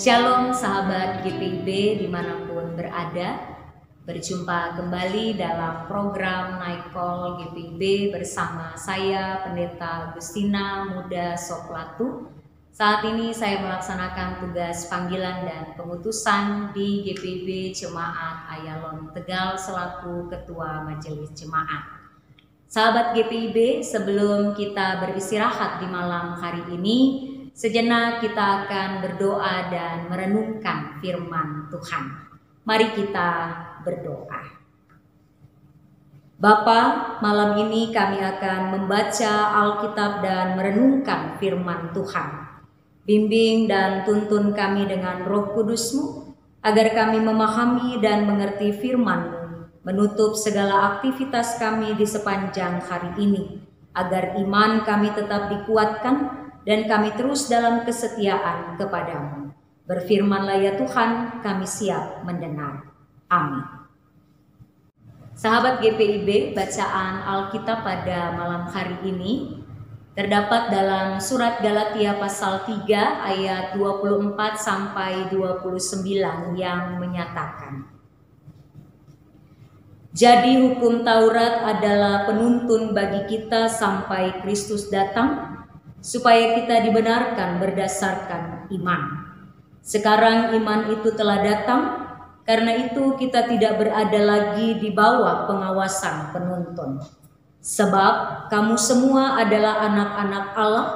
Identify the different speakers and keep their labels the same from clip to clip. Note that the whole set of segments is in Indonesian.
Speaker 1: Shalom sahabat GPIB dimanapun berada. Berjumpa kembali dalam program Night Call GPIB bersama saya Pendeta Agustina Muda Soplatu. Saat ini saya melaksanakan tugas panggilan dan pengutusan di GPIB Jemaat Ayalon Tegal selaku Ketua Majelis Jemaat. Sahabat GPIB, sebelum kita beristirahat di malam hari ini, sejenak kita akan berdoa dan merenungkan firman Tuhan. Mari kita berdoa. Bapa, malam ini kami akan membaca Alkitab dan merenungkan firman Tuhan. Bimbing dan tuntun kami dengan Roh Kudus-Mu, agar kami memahami dan mengerti firman-Mu, menutup segala aktivitas kami di sepanjang hari ini, agar iman kami tetap dikuatkan dan kami terus dalam kesetiaan kepadamu. Berfirmanlah ya Tuhan, kami siap mendengar. Amin. Sahabat GPIB, bacaan Alkitab pada malam hari ini terdapat dalam surat Galatia pasal 3 ayat 24 sampai 29 yang menyatakan, jadi hukum Taurat adalah penuntun bagi kita sampai Kristus datang, supaya kita dibenarkan berdasarkan iman. Sekarang iman itu telah datang, karena itu kita tidak berada lagi di bawah pengawasan penuntun. Sebab kamu semua adalah anak-anak Allah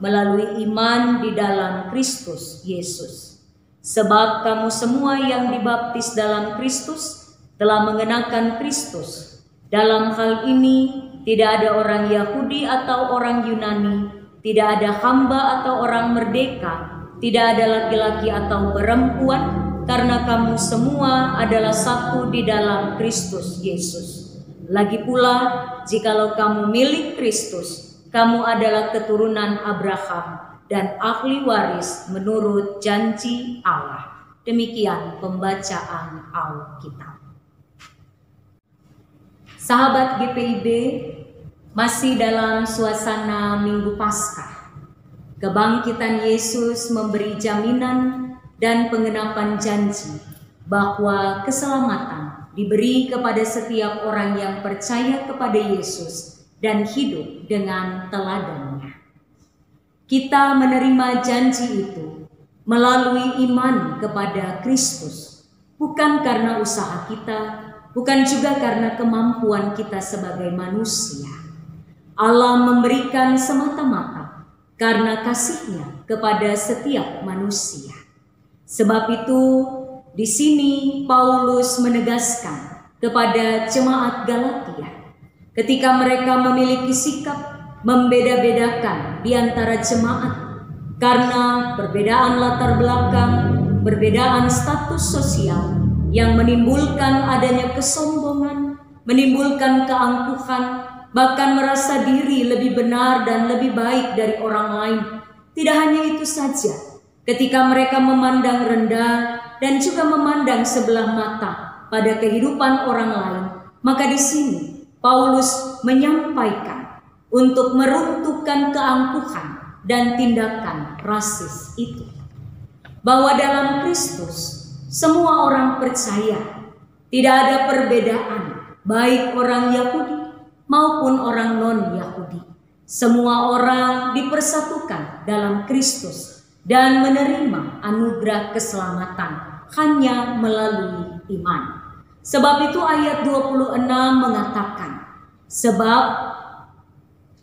Speaker 1: melalui iman di dalam Kristus Yesus. Sebab kamu semua yang dibaptis dalam Kristus telah mengenakan Kristus. Dalam hal ini tidak ada orang Yahudi atau orang Yunani, tidak ada hamba atau orang merdeka, tidak ada laki-laki atau perempuan, karena kamu semua adalah satu di dalam Kristus Yesus. Lagi pula, jikalau kamu milik Kristus, kamu adalah keturunan Abraham dan ahli waris menurut janji Allah. Demikian pembacaan Alkitab. Sahabat GPIB, masih dalam suasana Minggu Paskah, kebangkitan Yesus memberi jaminan dan pengenapan janji bahwa keselamatan diberi kepada setiap orang yang percaya kepada Yesus dan hidup dengan teladannya. Kita menerima janji itu melalui iman kepada Kristus, bukan karena usaha kita, bukan juga karena kemampuan kita sebagai manusia. Allah memberikan semata-mata karena kasih-Nya kepada setiap manusia. Sebab itu, di sini Paulus menegaskan kepada jemaat Galatia, ketika mereka memiliki sikap membeda-bedakan di antara jemaat karena perbedaan latar belakang, perbedaan status sosial yang menimbulkan adanya kesombongan, menimbulkan keangkuhan, bahkan merasa diri lebih benar dan lebih baik dari orang lain. Tidak hanya itu saja, ketika mereka memandang rendah dan juga memandang sebelah mata pada kehidupan orang lain, maka di sini Paulus menyampaikan untuk meruntuhkan keangkuhan dan tindakan rasis itu. Bahwa dalam Kristus semua orang percaya, tidak ada perbedaan, baik orang Yahudi maupun orang non-Yahudi. Semua orang dipersatukan dalam Kristus dan menerima anugerah keselamatan hanya melalui iman. Sebab itu ayat 26 mengatakan, sebab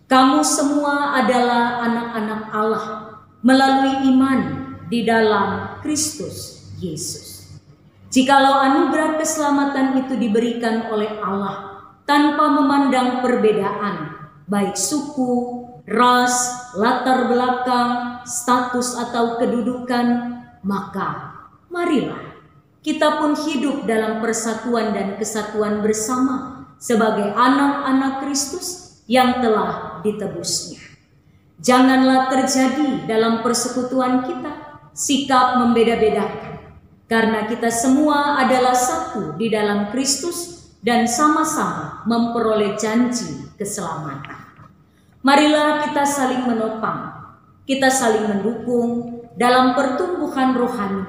Speaker 1: kamu semua adalah anak-anak Allah melalui iman di dalam Kristus Yesus. Jikalau anugerah keselamatan itu diberikan oleh Allah tanpa memandang perbedaan, baik suku, ras, latar belakang, status atau kedudukan, maka marilah kita pun hidup dalam persatuan dan kesatuan bersama sebagai anak-anak Kristus yang telah ditebusnya. Janganlah terjadi dalam persekutuan kita sikap membeda-bedakan, karena kita semua adalah satu di dalam Kristus dan sama-sama memperoleh janji keselamatan. Marilah kita saling menopang, kita saling mendukung, dalam pertumbuhan rohani.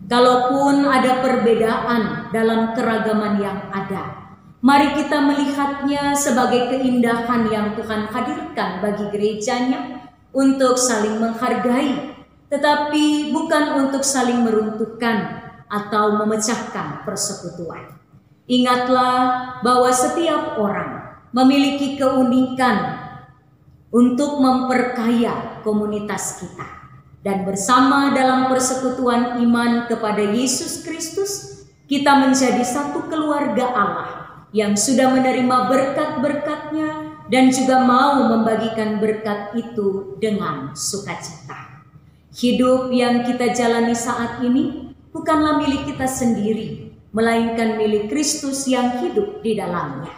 Speaker 1: Kalaupun ada perbedaan dalam keragaman yang ada, mari kita melihatnya sebagai keindahan yang Tuhan hadirkan bagi gerejanya untuk saling menghargai, tetapi bukan untuk saling meruntuhkan atau memecahkan persekutuan. Ingatlah bahwa setiap orang memiliki keunikan untuk memperkaya komunitas kita, dan bersama dalam persekutuan iman kepada Yesus Kristus, kita menjadi satu keluarga Allah yang sudah menerima berkat-berkat-Nya dan juga mau membagikan berkat itu dengan sukacita. Hidup yang kita jalani saat ini bukanlah milik kita sendiri, melainkan milik Kristus yang hidup di dalamnya.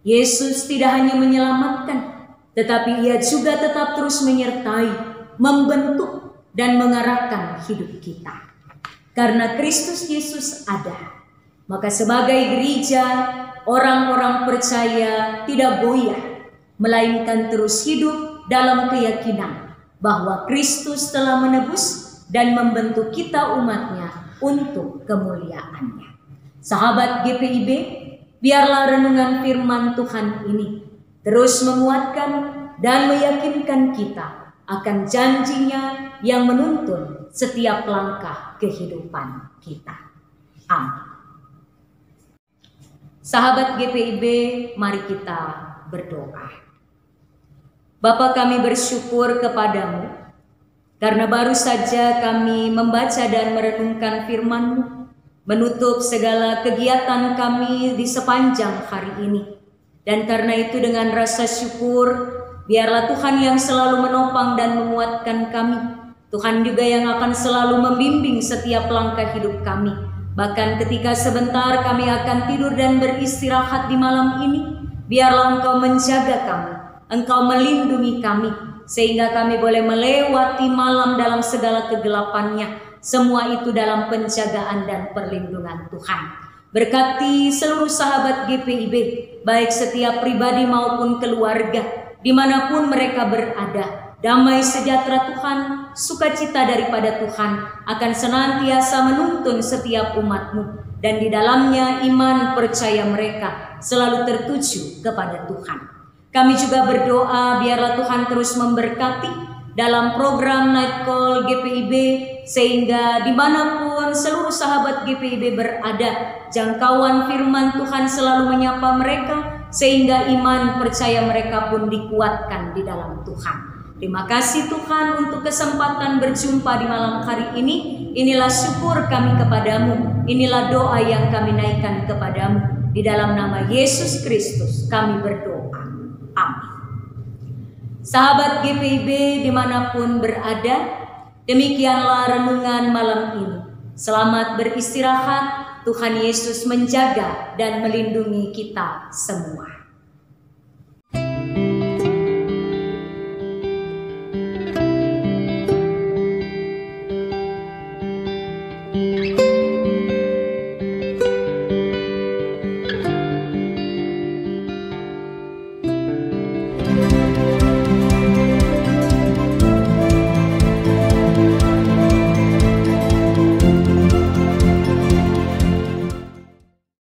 Speaker 1: Yesus tidak hanya menyelamatkan, tetapi Ia juga tetap terus menyertai, membentuk, dan mengarahkan hidup kita. Karena Kristus Yesus ada, maka sebagai gereja, orang-orang percaya tidak goyah, melainkan terus hidup dalam keyakinan bahwa Kristus telah menebus dan membentuk kita umatnya untuk kemuliaan-Nya. Sahabat GPIB, biarlah renungan firman Tuhan ini terus menguatkan dan meyakinkan kita akan janjinya yang menuntun setiap langkah kehidupan kita. Amin. Sahabat GPIB, mari kita berdoa. Bapa, kami bersyukur kepadamu karena baru saja kami membaca dan merenungkan firman-Mu, menutup segala kegiatan kami di sepanjang hari ini. Dan karena itu dengan rasa syukur, biarlah Tuhan yang selalu menopang dan menguatkan kami. Tuhan juga yang akan selalu membimbing setiap langkah hidup kami. Bahkan ketika sebentar kami akan tidur dan beristirahat di malam ini, biarlah Engkau menjaga kami, Engkau melindungi kami, sehingga kami boleh melewati malam dalam segala kegelapannya. Semua itu dalam penjagaan dan perlindungan Tuhan. Berkati seluruh sahabat GPIB, baik setiap pribadi maupun keluarga, dimanapun mereka berada. Damai sejahtera Tuhan, sukacita daripada Tuhan akan senantiasa menuntun setiap umat-Mu, dan di dalamnya iman percaya mereka selalu tertuju kepada Tuhan. Kami juga berdoa biarlah Tuhan terus memberkati dalam program Night Call GPIB, sehingga dimanapun seluruh sahabat GPIB berada, jangkauan firman Tuhan selalu menyapa mereka, sehingga iman percaya mereka pun dikuatkan di dalam Tuhan. Terima kasih Tuhan untuk kesempatan berjumpa di malam hari ini. Inilah syukur kami kepadamu, inilah doa yang kami naikkan kepadamu. Di dalam nama Yesus Kristus kami berdoa. Amin. Sahabat GPIB dimanapun berada, demikianlah renungan malam ini. Selamat beristirahat, Tuhan Yesus menjaga dan melindungi kita semua.